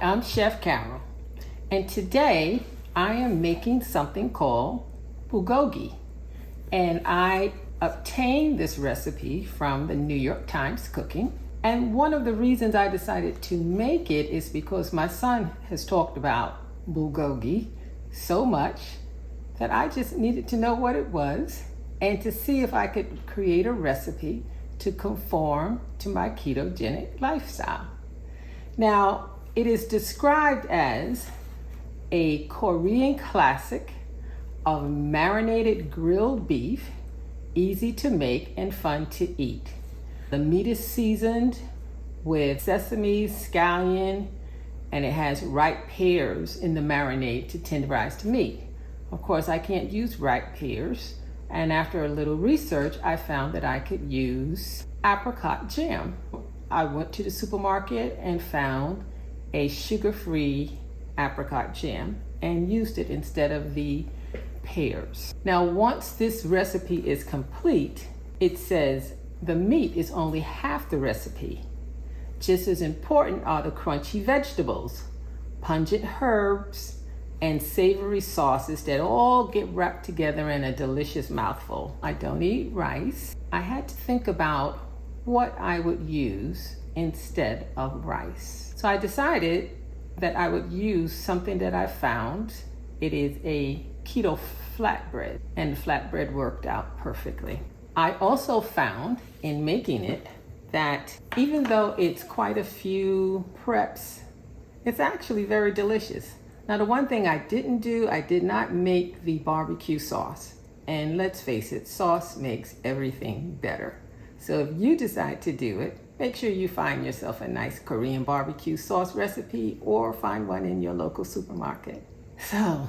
I'm Chef Carol, and today I am making something called bulgogi. And I obtained this recipe from the New York Times Cooking. And one of the reasons I decided to make it is because my son has talked about bulgogi so much that I just needed to know what it was and to see if I could create a recipe to conform to my ketogenic lifestyle. Now, it is described as a Korean classic of marinated grilled beef, easy to make and fun to eat. The meat is seasoned with sesame, scallion, and it has ripe pears in the marinade to tenderize the meat. Of course, I can't use ripe pears, and after a little research, I found that I could use apricot jam. I went to the supermarket and found a sugar-free apricot jam and used it instead of the pears. Now, once this recipe is complete, it says the meat is only half the recipe. Just as important are the crunchy vegetables, pungent herbs, and savory sauces that all get wrapped together in a delicious mouthful. I don't eat rice. I had to think about what I would use instead of rice. So I decided that I would use something that I found. It is a keto flatbread, and the flatbread worked out perfectly. I also found in making it that even though it's quite a few preps, it's actually very delicious. Now, the one thing I didn't do, I did not make the barbecue sauce. And let's face it, sauce makes everything better. So if you decide to do it, make sure you find yourself a nice Korean barbecue sauce recipe or find one in your local supermarket. So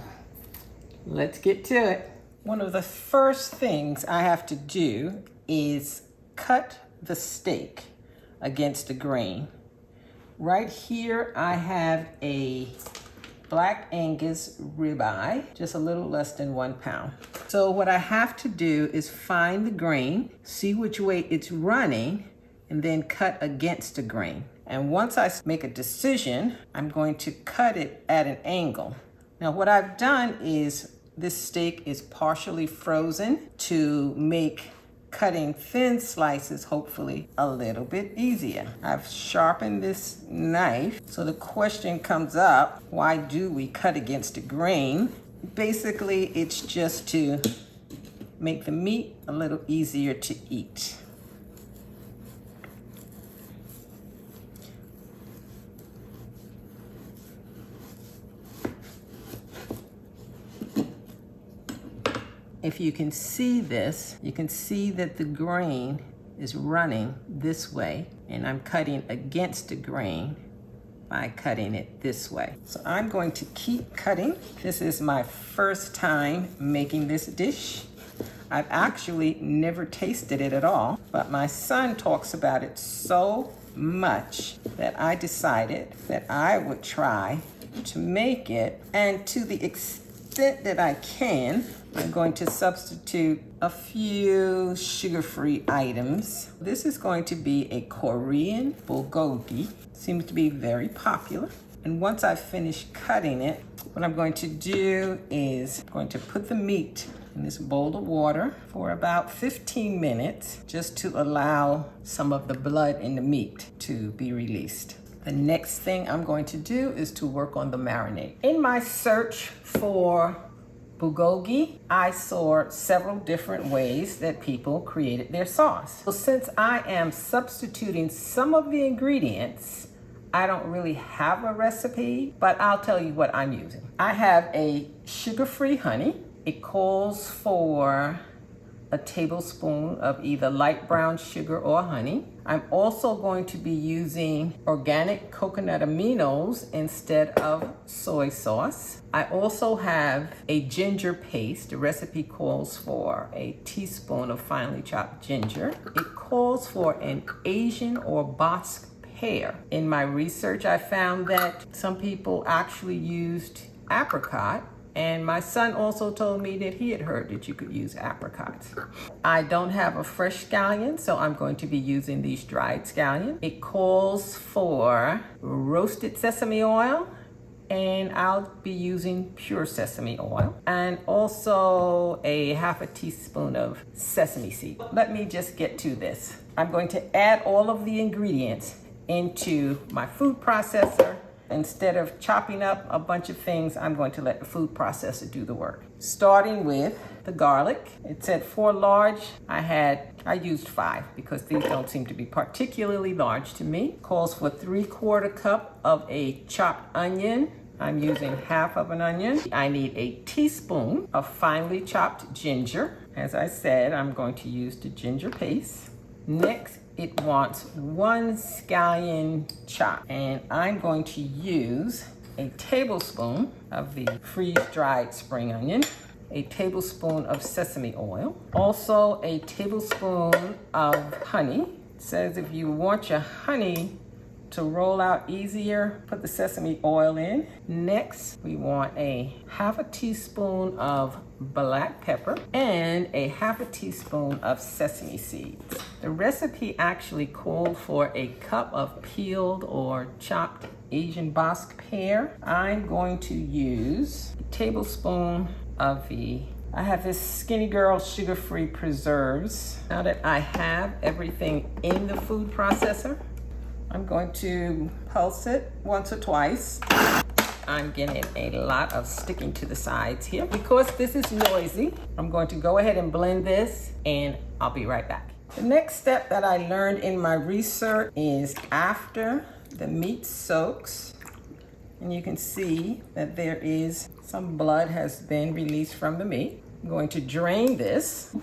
let's get to it. One of the first things I have to do is cut the steak against the grain. Right here, I have a Black Angus ribeye, just a little less than 1 pound. So what I have to do is find the grain, see which way it's running, and then cut against the grain. And once I make a decision, I'm going to cut it at an angle. Now, what I've done is this steak is partially frozen to make cutting thin slices, hopefully, a little bit easier. I've sharpened this knife. So the question comes up, why do we cut against the grain? Basically, it's just to make the meat a little easier to eat. If you can see this, you can see that the grain is running this way, and I'm cutting against the grain by cutting it this way. So I'm going to keep cutting. This is my first time making this dish. I've actually never tasted it at all, but my son talks about it so much that I decided that I would try to make it, and to the extent that I can, I'm going to substitute a few sugar-free items. This is going to be a Korean bulgogi. Seems to be very popular. And once I finish cutting it, what I'm going to do is I'm going to put the meat in this bowl of water for about 15 minutes, just to allow some of the blood in the meat to be released. The next thing I'm going to do is to work on the marinade. In my search for bulgogi, I saw several different ways that people created their sauce. So since I am substituting some of the ingredients, I don't really have a recipe, but I'll tell you what I'm using. I have a sugar-free honey. It calls for a tablespoon of either light brown sugar or honey. I'm also going to be using organic coconut aminos instead of soy sauce. I also have a ginger paste. The recipe calls for a teaspoon of finely chopped ginger. It calls for an Asian or Basque pear. In my research, I found that some people actually used apricot And my son also told me that he had heard that you could use apricots. I don't have a fresh scallion, so I'm going to be using these dried scallions. It calls for roasted sesame oil, and I'll be using pure sesame oil, and also a half a teaspoon of sesame seed. Let me just get to this. I'm going to add all of the ingredients into my food processor. Instead of chopping up a bunch of things, I'm going to let the food processor do the work. Starting with the garlic. It said 4 large. I used 5 because these don't seem to be particularly large to me. Calls for 3/4 cup of a chopped onion. I'm using half of an onion. I need a teaspoon of finely chopped ginger. As I said, I'm going to use the ginger paste. Next, it wants 1 scallion chop, and I'm going to use a tablespoon of the freeze-dried spring onion, a tablespoon of sesame oil, also a tablespoon of honey. It says if you want your honey to roll out easier, put the sesame oil in. Next, we want a half a teaspoon of black pepper and a half a teaspoon of sesame seeds. The recipe actually called for a cup of peeled or chopped Asian Basque pear. I'm going to use a tablespoon of I have this Skinny Girl sugar-free preserves. Now that I have everything in the food processor, I'm going to pulse it once or twice. I'm getting a lot of sticking to the sides here. Because this is noisy, I'm going to go ahead and blend this, and I'll be right back. The next step that I learned in my research is after the meat soaks, and you can see that there is some blood has been released from the meat. I'm going to drain this.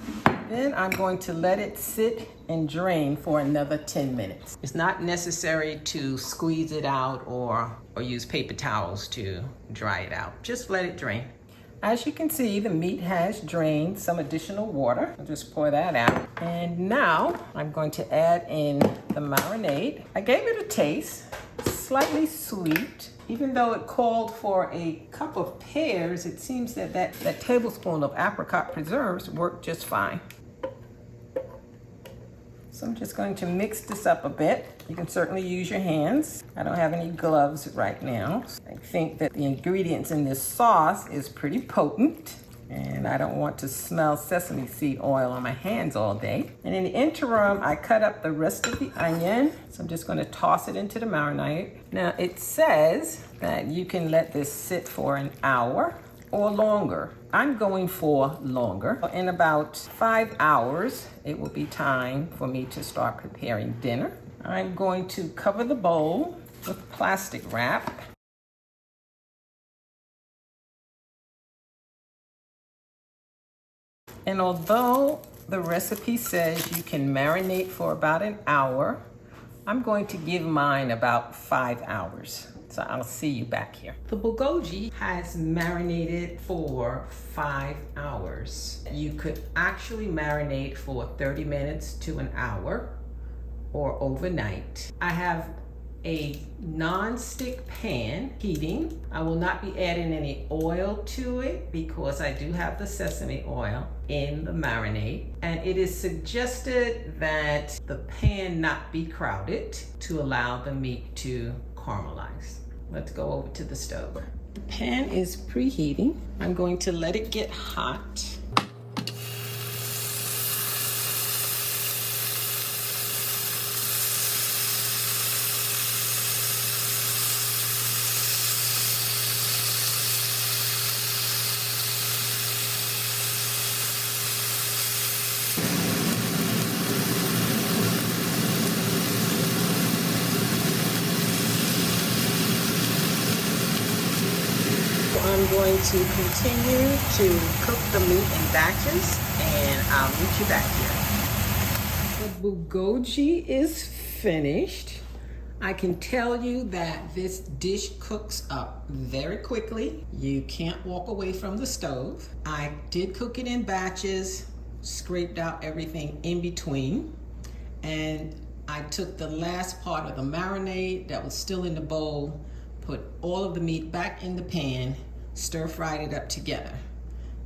Then I'm going to let it sit and drain for another 10 minutes. It's not necessary to squeeze it out or use paper towels to dry it out. Just let it drain. As you can see, the meat has drained some additional water. I'll just pour that out. And now I'm going to add in the marinade. I gave it a taste, slightly sweet. Even though it called for a cup of pears, it seems that that tablespoon of apricot preserves worked just fine. So I'm just going to mix this up a bit. You can certainly use your hands. I don't have any gloves right now. I think that the ingredients in this sauce is pretty potent, and I don't want to smell sesame seed oil on my hands all day. And in the interim, I cut up the rest of the onion. So I'm just going to toss it into the marinade. Now it says that you can let this sit for an hour or longer. I'm going for longer. In about 5 hours, it will be time for me to start preparing dinner. I'm going to cover the bowl with plastic wrap. And although the recipe says you can marinate for about an hour, I'm going to give mine about 5 hours. So I'll see you back here. The bulgogi has marinated for 5 hours. You could actually marinate for 30 minutes to an hour or overnight. I have a non-stick pan heating. I will not be adding any oil to it because I do have the sesame oil in the marinade. And it is suggested that the pan not be crowded to allow the meat to caramelize. Let's go over to the stove. The pan is preheating. I'm going to let it get hot. I'm going to continue to cook the meat in batches, and I'll meet you back here. The bulgogi is finished. I can tell you that this dish cooks up very quickly. You can't walk away from the stove. I did cook it in batches, scraped out everything in between, and I took the last part of the marinade that was still in the bowl, put all of the meat back in the pan, stir-fried it up together.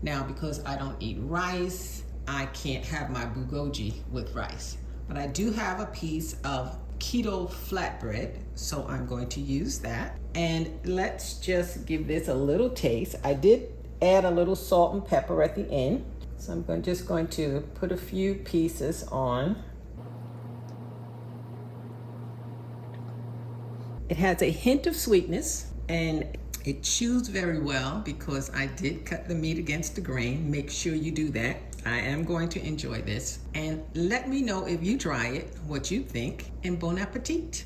Now, because I don't eat rice, I can't have my bulgogi with rice. But I do have a piece of keto flatbread, so I'm going to use that. And let's just give this a little taste. I did add a little salt and pepper at the end. So I'm just going to put a few pieces on. It has a hint of sweetness and it chews very well because I did cut the meat against the grain. Make sure you do that. I am going to enjoy this. And let me know if you try it, what you think, and bon appetit.